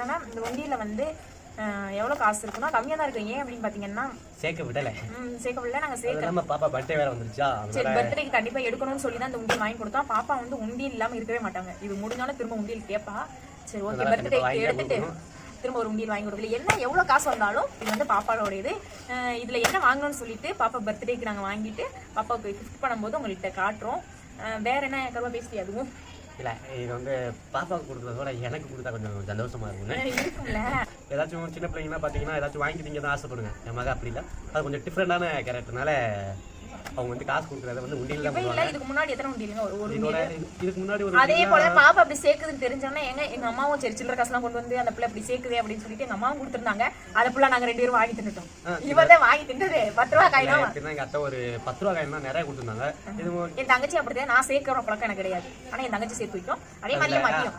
என்னன்னா இந்த உண்டியல வந்து எவ்வளவு காசு இருக்குன்னா கம்மியா தான் இருக்கு. ஏன் அப்படின்னு பாத்தீங்கன்னா சேர்க்க விடல. நாங்க சேர்க்க பாப்பா பர்த்டே வேற வந்துருச்சா, சரி பர்த்டேக்கு கண்டிப்பா எடுக்கணும்னு சொல்லி தான் இந்த உண்டியல் வாங்கி கொடுத்தா. பாப்பா வந்து உண்டியல் இல்லாம இருக்கவே மாட்டாங்க. இது முடிஞ்சாலும் திரும்ப உண்டியல் கேட்பா. சரி ஓகே பர்த்டேக்கு எடுத்துட்டு திரும்ப ஒரு உண்டியல் வாங்கி கொடுக்கல. என்ன எவ்வளவு காசு வந்தாலும் இது வந்து பாப்பாவோட இது. இதுல என்ன வாங்கணும்னு சொல்லிட்டு பாப்பா பர்த்டேக்கு நாங்க வாங்கிட்டு பாப்பாவுக்கு கிஃப்ட் பண்ணும்போது உங்கள்கிட்ட காட்டுறோம். வேற என்ன கருவா பேசி அதுவும் இல்ல இது வந்து பாப்பாவுக்கு கொடுக்குறதோட எனக்கு கொடுத்தா கொஞ்சம் சந்தோஷமா இருக்கும்ல. ஏதாச்சும் சின்ன பிள்ளைங்கன்னா பாத்தீங்கன்னா ஏதாச்சும் வாங்கி திங்க தான் ஆசைப்படுங்க. என் மக அப்படி இல்லை, அது கொஞ்சம் டிஃப்ரெண்டான கேரக்டர்னால அவங்க வந்து காசு கொடுக்கறத வந்து உண்டியல் தான் பண்ணுவாங்க. இதுக்கு முன்னாடி எத்தனை உண்டியலுங்க? ஒரு இதுக்கு முன்னாடி ஒரு அதே போல பாப்பா அப்படி சேர்க்குதுன்னு தெரிஞ்சோன்னா எங்க அம்மாவும் சரி சில்லற காசுலாம் கொண்டு வந்து அந்த பிள்ளை அப்படி சேர்க்குதே அப்படின்னு சொல்லிட்டு எங்க அம்மாவும் கொடுத்துருந்தாங்க. அதை ஃபுல்லா நாங்க 2 பேரும் வாங்கி தின்னுட்டோம். இவதான் வாங்கி தின்றது 10 ரூபா காயினா. எங்க அத்தை ஒரு 10 ரூபா காயின் நிறைய கொடுத்துருந்தாங்க. என் தங்கச்சி அப்படிதான். நான் சேர்க்கிற பழக்கம் எனக்கு கிடையாது. ஆனா என் தங்கச்சி சேர்த்து வைக்கும். அதே மாதிரியே மாட்டியும்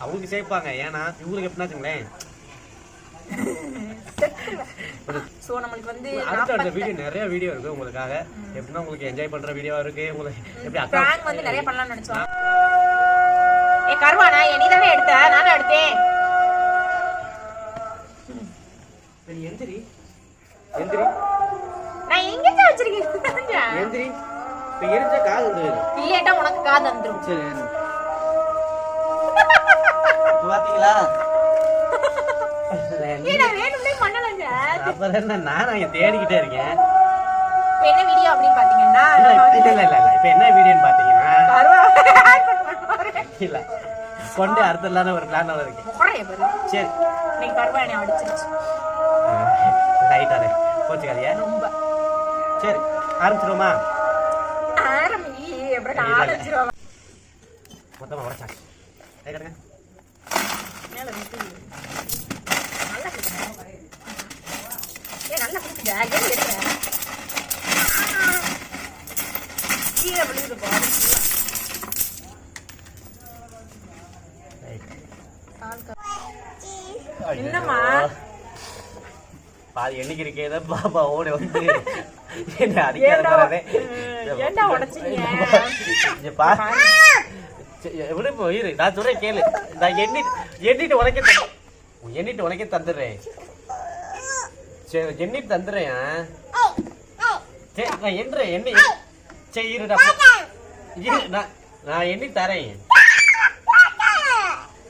அவங்களுக்கு சேர்ப்பாங்க. ஏன்னா இவங்களுக்கு எப்படின்னாச்சுங்களேன், சோ நமக்கு வந்து அடுத்த வீடியோ நிறைய வீடியோ இருக்கு உங்களுக்காக. எப்படின்னா உங்களுக்கு என்ஜாய் பண்ற வீடியோ இருக்கு. உங்களுக்கு எப்படி பிராங்க் வந்து நிறைய பண்ணலாம்னு நினைச்சோம். ஏ கர்வானா நீ தானே எடுத்த, நானே எடுத்தேன். நீ எந்திரி நான் எங்க வச்சிருக்கேன். எந்திரி இப்ப எரிஞ்ச காது வந்துரும். இல்லேட்டா உனக்கு காது வந்துரும். சரி பாத்தீங்களா? தேடிக்கிட்டே இருக்கேன். என்ன வீடியோ அப்படின்னு பாத்தீங்கன்னா இப்ப என்ன வீடியோன்னு பாத்தீங்கன்னா இல்ல கொண்டு அர்த்தம் இல்லாத ஒரு பிளான் இருக்கு. சரி நீங்க கருவானை அடிச்சிருச்சு ரைட்டானே போச்சுக்காதியா ரொம்ப. சரி ஆரம்பிச்சிருவோமா? ஆரம்பிச்சிருவோம். மொத்தமா உடச்சாச்சு. கேட்குறேங்க நல்லா குடிச்சுங்க. ஏன் எடுக்கிறேன் கீழே விழுந்து போகும். என்னம்மா பாதி எண்ணிக்கை இருக்கேத பாப்பா ஓடி வந்து என்ன அடிக்காதே. ஏன்டா உடைச்சீங்க? எப்படி போயிரு, நான் சொல்றேன் கேளு. நான் எண்ணிட்டு உனக்கே தந்துடுறேன். சரி எண்ணிட்டு தந்துடுறேன். சரி நான் எண்ணி சரி இருடா. நான் எண்ணி தரேன்.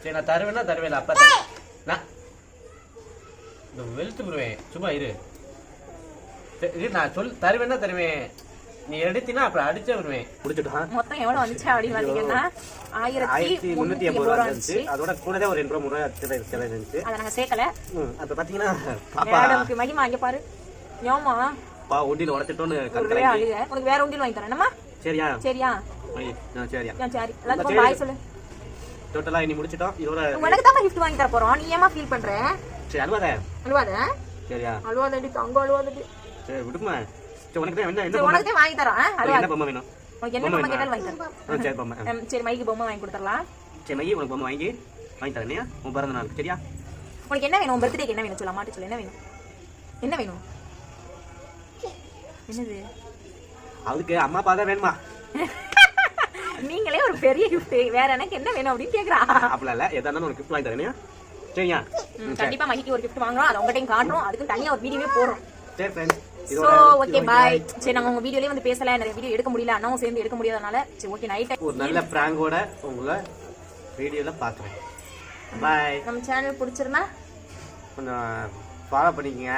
சரி நான் தருவேன். அப்ப நான் வெளுத்து விடுவேன். சும்மா இரு. நான் தருவேன். நீ எடுத்தினா அப்புறம் அடிச்சே விடுவேன். முடிச்சுட்டான். மொத்தம் எவ்வளவு வந்துச்சு அப்படின்னு பாத்தீங்கன்னா 1350 ரூபா வந்துச்சு. அதோட கூடவே ஒரு 2 ரூபா 3 ரூபா இருந்துச்சு. அதை நாங்க சேர்க்கல. அப்ப பாத்தீங்கன்னா மேடம்க்கு மகிமா அங்க பாரு. ஏமா பா உண்டில உடைச்சிட்டோன்னு கல்கலை. உனக்கு வேற உண்டில வாங்கி தரேன். என்னமா? சரியா? சரியா. சரி எல்லாத்துக்கும் பாய் சொல்லு. டோட்டலா இனி முடிச்சிட்டோம். இதோட உனக்கு தான் gift வாங்கி தர போறோம். நீ ஏமா ஃபீல் பண்ற? சரி அழுவாத. சரியா? அழுவாதடி தங்க அழுவாதடி. சரி விடுமா. சரி உனக்கு என்ன உனக்கு வாங்கி தரோம். என்ன பொம்மை வேணும்? உனக்கு என்ன பொம்மை கேட்டாலும் வாங்கி தரோம். சரி பொம்மை. சரி மைக்கு பொம்மை வாங்கி கொடுத்துறலாம். சரி மைக்கு உனக்கு பொம்மை வாங்கி தரேன். உன் பிறந்த நாள் சரியா? உனக்கு என்ன வேணும்? பர்த்டேக்கு என்ன வேணும் சொல்ல மாட்டே சொல்லு. என்ன வேணும்? என்னது? அவளுக்கு அம்மா அப்பா தான் வேணுமா? நீங்களே ஒரு பெரிய gift. வேற எனக்கு என்ன வேணும் அப்படின்னு கேக்குறா. அப்பல இல்ல ஏதானே ஒரு gift வாங்கி தரேன். சரியா? கண்டிப்பா மைக்கு ஒரு gift வாங்குறோம். அது உங்ககிட்ட காட்டுறோம். அதுக்கு தனியா ஒரு வீடியோவே போடுறோம். சரி फ्रेंड्स சோ ஓகே பை. சரி நாங்க உங்க வீடியோலயே வந்து பேசல. நிறைய வீடியோ எடுக்க முடியல. அண்ணாவும் சேர்ந்து எடுக்க முடியாதனால சரி ஓகே நைட் ஒரு நல்ல பிராங்கோட உங்களை வீடியோல பாக்குறேன். பை. நம்ம சேனல் பிடிச்சிருந்தா கொஞ்சம் ஃபாலோ பண்ணிக்கங்க.